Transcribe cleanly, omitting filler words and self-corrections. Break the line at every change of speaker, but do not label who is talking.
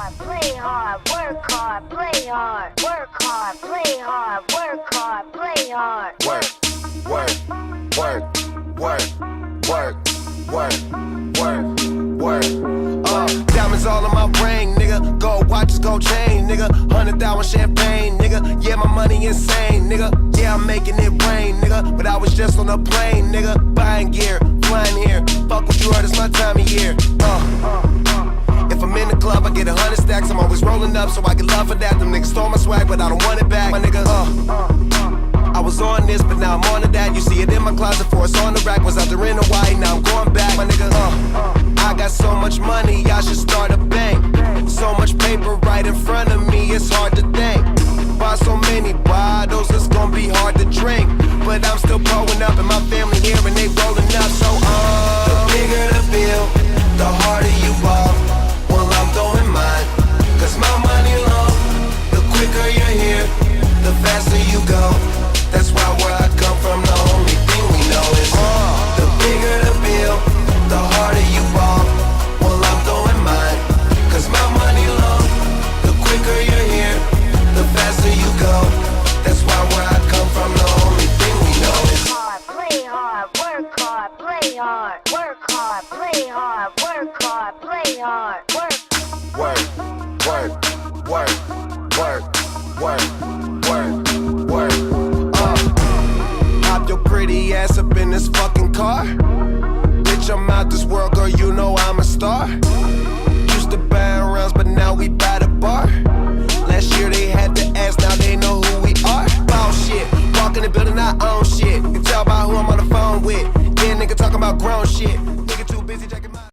hard, play hard, work hard, play hard, work hard, play hard, work hard, play hard.
Work, work, work, work, work, work, work, work. Diamonds all on my brain, nigga. Gold watches, gold chain, nigga. 100,000 champagne, nigga. Yeah, my money insane, nigga. Yeah, I'm making it rain, nigga. But I was just on a plane, nigga. Buying gear, flying here. Fuck what you heard, it's my time of year. If I'm in the club, I get 100 stacks. I'm always rolling up, so I get love for that. Them niggas stole my swag, but I don't want it back, my nigga. I was on this, but now I'm on to that. You see it in my closet, for it's on the rack. Was out there in Hawaii, now I'm going back, my nigga. I got so much money, I should start a bank. So much paper right in front of me, it's hard to think. Buy so many bottles, it's gonna be hard to drink. But I'm still pulling up, and my family here, and they rolling up. So the bigger the bill, the harder you ball. Well, I'm throwing mine, cause my money long. The quicker you're here, the faster you go. That's why where I come from, the only thing we know is the bigger the bill, the harder you ball. Well, I'm throwing mine, cause my money long. The quicker you're here, the faster you go. That's why where I come from, the only thing we know is
hard, play hard, work hard, play hard, work hard, play hard, work hard, play hard, work.
work, work, work, work, work, work, work. Hop your pretty ass up in this fucking car. Bitch, I'm out this world.